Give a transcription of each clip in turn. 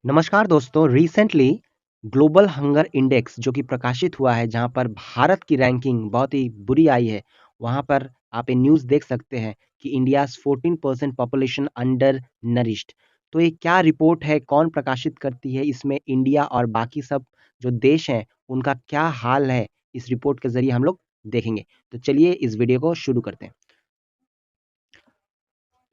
नमस्कार दोस्तों। Recently global hunger index जो कि प्रकाशित हुआ है, जहां पर भारत की रैंकिंग बहुत ही बुरी आई है। वहां पर आप ये न्यूज़ देख सकते हैं कि इंडियाज 14% पॉपुलेशन अंडर नरिश्ड। तो ये क्या रिपोर्ट है, कौन प्रकाशित करती है, इसमें इंडिया और बाकी सब जो देश हैं उनका क्या हाल है, इस रिपोर्ट के जरिए हम लोग देखेंगे। तो चलिए इस वीडियो को शुरू करते हैं।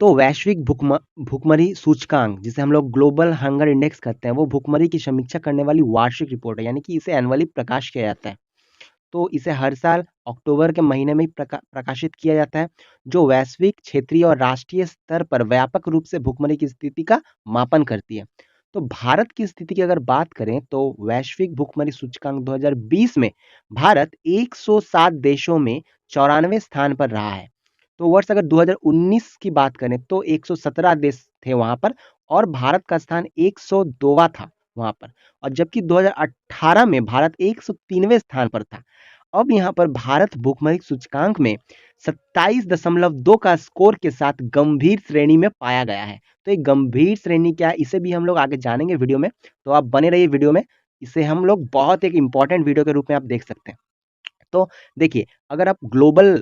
तो वैश्विक भुखमरी सूचकांक, जिसे हम लोग ग्लोबल हंगर इंडेक्स कहते हैं, वो भुखमरी की समीक्षा करने वाली वार्षिक रिपोर्ट है, यानी कि इसे एनुअली प्रकाश किया जाता है। तो इसे हर साल अक्टूबर के महीने में ही प्रकाशित किया जाता है, जो वैश्विक, क्षेत्रीय और राष्ट्रीय स्तर पर व्यापक रूप से भुखमरी की स्थिति का मापन करती है। तो भारत की स्थिति की अगर बात करें तो वैश्विक भुखमरी सूचकांक 2020 में भारत 107 देशों में 94 स्थान पर रहा है। तो वर्ष अगर 2019 की बात करें तो 117 देश थे वहां पर, और भारत का स्थान 102वां था वहां पर। और जबकि 2018 में भारत 103वें स्थान पर था। अब यहाँ पर भारत भुखमरी सूचकांक में 27.2 का स्कोर के साथ गंभीर श्रेणी में पाया गया है। तो एक गंभीर श्रेणी क्या है, इसे भी हम लोग आगे जानेंगे वीडियो में। तो आप बने रहिए वीडियो में। इसे हम लोग बहुत एक इंपॉर्टेंट वीडियो के रूप में आप देख सकते हैं। तो देखिए, अगर आप ग्लोबल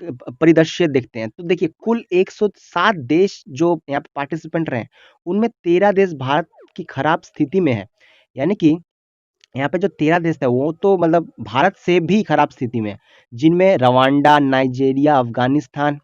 परिदृश्य देखते हैं तो देखिए, कुल 107 देश जो यहाँ पे पार्टिसिपेंट रहे, उनमें 13 देश भारत की खराब स्थिति में है। यानी कि यहाँ पे जो 13 देश है वो तो मतलब भारत से भी खराब स्थिति में है, जिनमें रवांडा, नाइजीरिया, अफगानिस्तान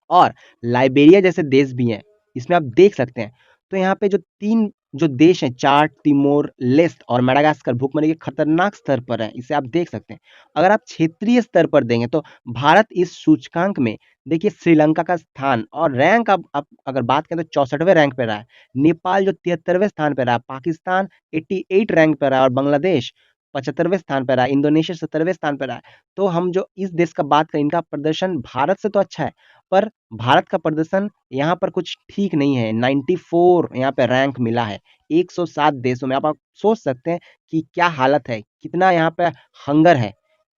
और लाइबेरिया जैसे देश भी हैं। इसमें आप देख सकते हैं। तो यहाँ पे जो तीन जो देश हैं, चाड, तिमोर लेस्ट और मेडागास्कर, भूखमरी के खतरनाक स्तर पर हैं। इसे आप देख सकते हैं। अगर आप क्षेत्रीय स्तर पर देंगे तो भारत इस सूचकांक में देखिए श्रीलंका का स्थान और रैंक, अब अगर बात करें तो 64वें रैंक पे रहा है। नेपाल जो 73वें स्थान पे रहा, पाकिस्तान 88 रैंक पे रहा, और बांग्लादेश 75वें स्थान पे रहा, इंडोनेशिया 70वें स्थान पे रहा है। तो हम जो इस देश का बात करें, इनका प्रदर्शन भारत से तो अच्छा है, पर भारत का प्रदर्शन यहाँ पर कुछ ठीक नहीं है। 94 यहाँ पे रैंक मिला है 107 देशों में। आप सोच सकते हैं कि क्या हालत है, कितना यहाँ पे हंगर है।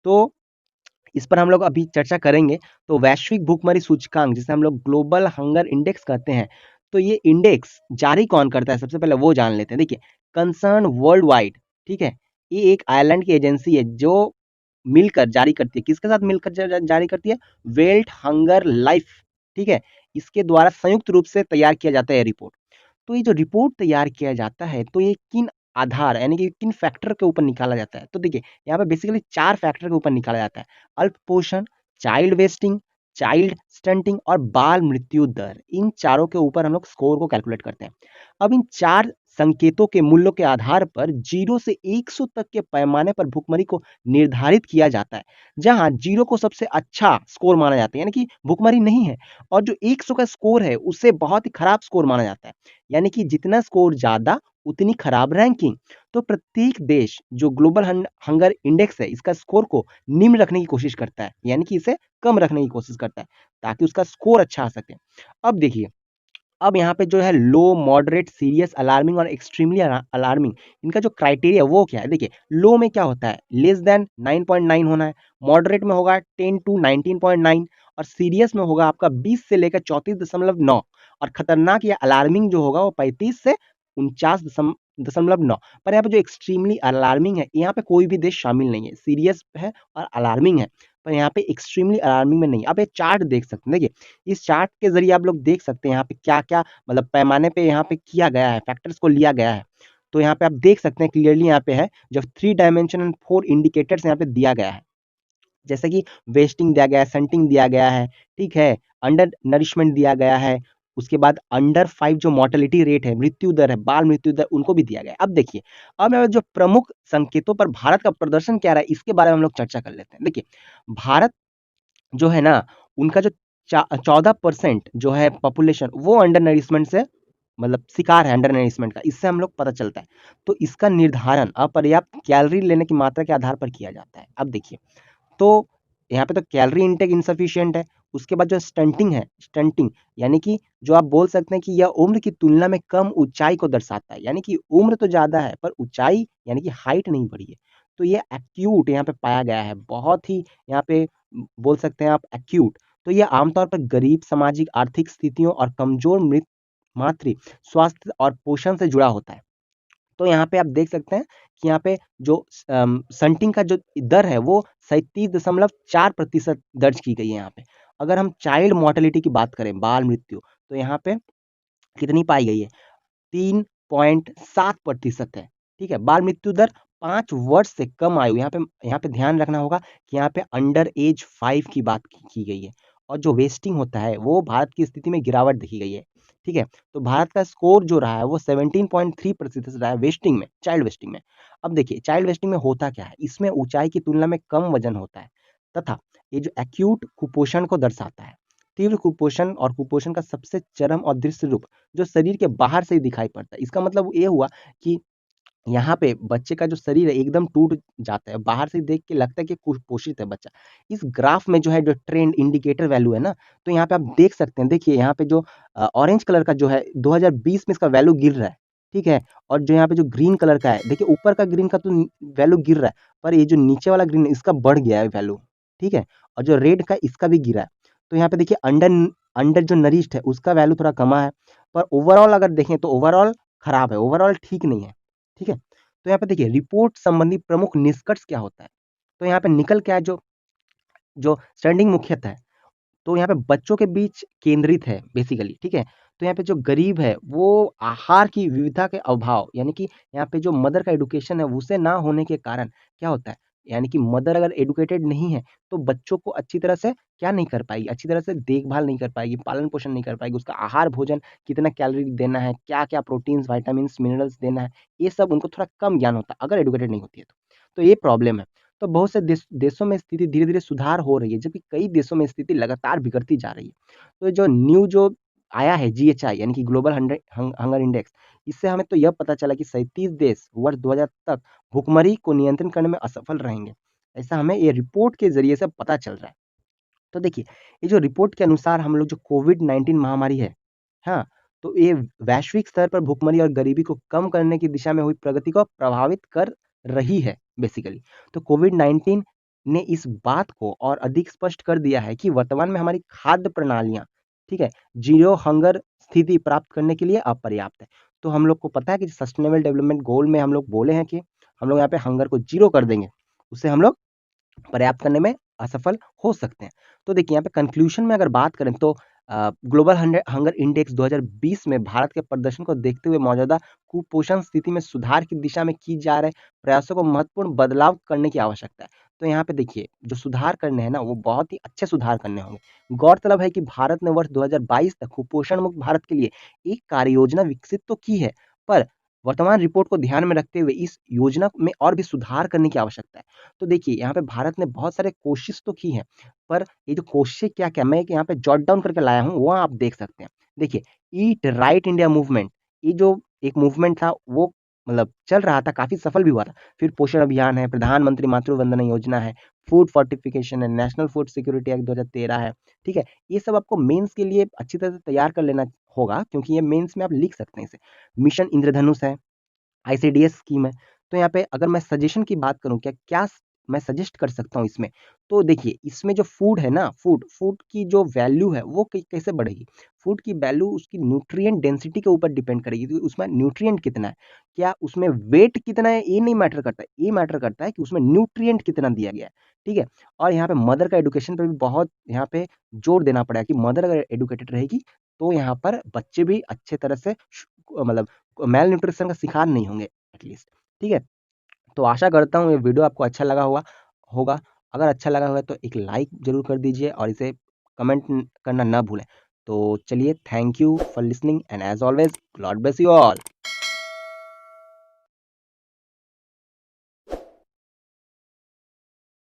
तो इस पर हम लोग अभी चर्चा करेंगे। तो वैश्विक भूखमरी सूचकांक, जिसे हम लोग ग्लोबल हंगर इंडेक्स कहते हैं, तो ये इंडेक्स जारी कौन करता है, सबसे पहले वो जान लेते हैं। देखिए, कंसर्न वर्ल्ड वाइड, ठीक है, ये एक आयरलैंड की एजेंसी है जो मिलकर जारी करती है। किसके साथ मिलकर जारी करती है? वेल्ट हंगर लाइफ, ठीक है। इसके द्वारा संयुक्त रूप से तैयार किया जाता है रिपोर्ट। तो ये जो रिपोर्ट तैयार किया जाता है, तो ये किन आधार यानी कि किन फैक्टर के ऊपर निकाला जाता है? तो देखिए, यहाँ पे बेसिकली 4 फैक्टर के ऊपर निकाला जाता है। अल्प पोषण, चाइल्ड वेस्टिंग, चाइल्ड स्टंटिंग और बाल मृत्यु दर। इन चारों के ऊपर हम लोग स्कोर को कैलकुलेट करते हैं। अब इन 4 संकेतों के मूल्यों के आधार पर 0 से 100 तक के पैमाने पर भुखमरी को निर्धारित किया जाता है, जहां 0 को सबसे अच्छा स्कोर माना जाता है, यानी कि भुखमरी नहीं है, और जो 100 का स्कोर है उसे बहुत ही खराब स्कोर माना जाता है, यानी कि जितना स्कोर ज्यादा उतनी खराब रैंकिंग। तो प्रत्येक देश जो ग्लोबल हंगर इंडेक्स है, इसका स्कोर को निम्न रखने की कोशिश करता है, यानी कि इसे कम रखने की कोशिश करता है, ताकि उसका स्कोर अच्छा आ सके। अब देखिए, अब यहाँ पे जो है लो, मॉडरेट, सीरियस, अलार्मिंग और एक्सट्रीमली अलार्मिंग, इनका जो क्राइटेरिया वो क्या है? देखिए, लो में क्या होता है? लेस देन 9.9 होना है। मॉडरेट में होगा 10 टू 19.9, और सीरियस में होगा आपका 20 से लेकर 34.9, और खतरनाक या अलार्मिंग जो होगा वो 35 से 49.9। पर यहाँ पे जो एक्सट्रीमली अलार्मिंग है, यहाँ पे कोई भी देश शामिल नहीं है। सीरियस है और अलार्मिंग है, पर यहाँ पे एक्सट्रीमली अलार्मिंग में नहीं। आप ये चार्ट देख सकते हैं। देखिए, इस चार्ट के जरिए आप लोग देख सकते हैं यहाँ पे क्या क्या मतलब पैमाने पे यहाँ पे किया गया है, फैक्टर्स को लिया गया है। तो यहाँ पे आप देख सकते हैं क्लियरली, यहाँ पे है जब 3 डायमेंशन एंड 4 इंडिकेटर्स यहाँ पे दिया गया है, जैसे कि वेस्टिंग दिया गया है, सेंटिंग दिया गया है, ठीक है, अंडर नरिशमेंट दिया गया है, उसके बाद अंडर 5 जो मोर्टेलिटी रेट है, मृत्यु दर है, बाल मृत्यु दर, उनको भी दिया गया है। अब देखिए, अब मैं जो प्रमुख संकेतों पर भारत का प्रदर्शन क्या रहा है, इसके बारे में हम लोग चर्चा कर लेते हैं। देखिए, भारत जो है ना, उनका जो 14% जो है पॉपुलेशन, वो अंडर नरिशमेंट से मतलब शिकार है, अंडर नरिशमेंट का। इससे हम लोग पता चलता है। तो इसका निर्धारण अपर्याप्त कैलोरी लेने की मात्रा के आधार पर किया जाता है। अब देखिए, तो यहाँ पे तो कैलोरी इनटेक इनसफिशिएंट है। उसके बाद जो स्टंटिंग है, स्टंटिंग यानी कि जो आप बोल सकते हैं कि यह उम्र की तुलना में कम ऊंचाई को दर्शाता है, यानी कि उम्र तो ज्यादा है पर ऊंचाई यानी कि हाइट नहीं बढ़ी है। तो ये एक्यूट यहाँ पे पाया गया है, बहुत ही यहाँ पे बोल सकते हैं आप एक्यूट। तो ये आमतौर पर गरीब, सामाजिक आर्थिक स्थितियों और कमजोर मृत मातृ स्वास्थ्य और पोषण से जुड़ा होता है। तो यहाँ पे आप देख सकते हैं कि यहाँ पे जो सन्टिंग का जो दर है वो 37.4% दर्ज की गई है यहाँ पे। अगर हम चाइल्ड मोर्टेलिटी की बात करें, बाल मृत्यु, तो यहाँ पे कितनी पाई गई है? 3.7% है। ठीक है, बाल मृत्यु दर 5 वर्ष से कम आयु, यहाँ पे ध्यान रखना होगा कि यहाँ पे अंडर एज 5 की बात की गई है। और जो वेस्टिंग होता है वो भारत की स्थिति में गिरावट देखी गई है। ठीक है, तो भारत का स्कोर जो रहा है वो 17.3% रहा है वेस्टिंग में, चाइल्ड वेस्टिंग में। अब देखिए चाइल्ड वेस्टिंग में होता क्या है, इसमें ऊंचाई की तुलना में कम वजन होता है तथा ये जो एक्यूट कुपोषण को दर्शाता है। तीव्र कुपोषण और कुपोषण का सबसे चरम और दृश्य रूप जो शरीर के बाहर से ही दिखाई पड़ता है। इसका मतलब ये हुआ कि यहाँ पे बच्चे का जो शरीर है एकदम टूट जाता है, बाहर से देख के लगता है कि कुपोषित है बच्चा। इस ग्राफ में जो है, जो ट्रेंड इंडिकेटर वैल्यू है ना, तो यहाँ पे आप देख सकते हैं, देखिए यहाँ पे जो ऑरेंज कलर का जो है 2020 में इसका वैल्यू गिर रहा है। ठीक है, और जो यहाँ पे जो ग्रीन कलर का है, देखिए ऊपर का ग्रीन का तो वैल्यू गिर रहा है, पर ये जो नीचे वाला ग्रीन है इसका बढ़ गया है वैल्यू। ठीक है, और जो रेड का इसका भी गिरा है। तो यहाँ पे देखिए अंडर अंडर जो नरिश्ड है उसका वैल्यू थोड़ा कमा है, पर ओवरऑल अगर देखें तो ओवरऑल खराब है, ओवरऑल ठीक नहीं है। ठीक है, तो यहाँ पे देखिए रिपोर्ट संबंधी प्रमुख निष्कर्ष क्या होता है, तो यहाँ पे निकल क्या है, जो जो स्टैंडिंग मुख्यतः है, तो यहाँ पे बच्चों के बीच केंद्रित है बेसिकली। ठीक है, तो यहाँ पे जो गरीब है वो आहार की विविधता के अभाव, यानी कि यहाँ पे जो मदर का एडुकेशन है उसे ना होने के कारण क्या होता है, यानी कि मदर अगर एडुकेटेड नहीं है तो बच्चों को अच्छी तरह से क्या नहीं कर पाएगी, अच्छी तरह से देखभाल नहीं कर पाएगी, पालन पोषण नहीं कर पाएगी, उसका आहार भोजन कितना कैलोरी देना है, क्या क्या प्रोटीन्स वाइटामिन मिनरल्स देना है, ये सब उनको थोड़ा कम ज्ञान होता है अगर एडुकेटेड नहीं होती है तो ये प्रॉब्लम है। तो बहुत से देशों में स्थिति धीरे धीरे सुधार हो रही है, जबकि कई देशों में स्थिति लगातार बिगड़ती जा रही है। तो जो न्यू जो आया है जीएचआई, यानी कि ग्लोबल हंगर इंडेक्स, इससे हमें तो यह पता चला कि 37 देश वर्ष 2000 तक भुखमरी को नियंत्रण करने में असफल रहेंगे। ऐसा हमें ये रिपोर्ट के जरिए से पता चल रहा है। तो देखिए ये जो रिपोर्ट के अनुसार हम लोग जो कोविड-19 महामारी है, हाँ, तो ये वैश्विक स्तर पर भुखमरी और गरीबी को कम करने की दिशा में हुई प्रगति को प्रभावित कर रही है बेसिकली। तो कोविड-19 ने इस बात को और अधिक स्पष्ट कर दिया है कि वर्तमान में हमारी खाद्य प्रणालियाँ, ठीक है, ज़ीरो हंगर स्थिति प्राप्त करने के लिए अपर्याप्त है। तो हम लोग को पता है कि सस्टेनेबल डेवलपमेंट गोल में हम लोग बोले हैं कि हम लोग यहाँ पे हंगर को ज़ीरो कर देंगे, उससे हम लोग पर्याप्त करने में असफल हो सकते हैं। तो देखिए यहाँ पे कंक्लूजन में अगर बात करें तो ग्लोबल हंगर इंडेक्स 2020 में भारत के प्रदर्शन को देखते हुए मौजूदा कुपोषण स्थिति में सुधार की दिशा में की जा रहे प्रयासों को महत्वपूर्ण बदलाव करने की आवश्यकता है। तो यहाँ पे देखिए जो सुधार करने हैं ना वो बहुत ही अच्छे सुधार करने होंगे। गौरतलब है कि भारत ने वर्ष 2022 तक कुपोषण मुक्त भारत के लिए एक कार्य योजना विकसित तो की है, पर वर्तमान रिपोर्ट को ध्यान में रखते हुए इस योजना में और भी सुधार करने की आवश्यकता है। तो देखिए यहाँ पे भारत ने बहुत सारे कोशिश तो की है, पर ये जो कोशिशें क्या-क्या, मैं एक यहाँ पे जॉट डाउन करके लाया हूँ, वो आप देख सकते हैं। देखिए, ईट राइट इंडिया मूवमेंट, ये जो एक मूवमेंट था वो मतलब चल रहा था, काफ़ी सफल भी हुआ था। फिर पोषण अभियान है, प्रधानमंत्री मातृ वंदना योजना है, फूड फोर्टिफिकेशन है, नेशनल फूड सिक्योरिटी एक्ट 2013 है, ठीक है? ये सब आपको मेंस के लिए अच्छी तरह से तैयार कर लेना होगा, क्योंकि ये मेंस में आप लिख सकते हैं इसे। मिशन इंद्रधनुष है, आईसीडीएस स्कीम है। तो यहाँ पे अगर मैं सजेशन की बात करूँ, क्या मैं सजेस्ट कर सकता हूँ इसमें? तो देखिए, इसमें जो फूड है ना, फूड फूड की जो वैल्यू है वो कैसे बढ़ेगी? फूड की वैल्यू उसकी न्यूट्रिएंट डेंसिटी के ऊपर डिपेंड करेगी कि उसमें न्यूट्रिएंट कितना है। क्या उसमें वेट कितना है ये नहीं मैटर करता है, ये मैटर करता है कि उसमें न्यूट्रिएंट कितना दिया गया है, ठीक है? और यहाँ पे मदर का एजुकेशन पे भी बहुत यहाँ पे जोर देना पड़ेगा कि मदर अगर एजुकेटेड रहेगी, तो यहाँ पर बच्चे भी अच्छे तरह से मतलब मेल न्यूट्रिशन का शिकार नहीं होंगे एटलीस्ट, ठीक है? तो आशा करता हूँ ये वीडियो आपको अच्छा लगा होगा होगा। अगर अच्छा लगा होगा तो एक लाइक ज़रूर कर दीजिए और इसे कमेंट करना ना भूलें। तो चलिए, thank you for listening and as always God bless you all.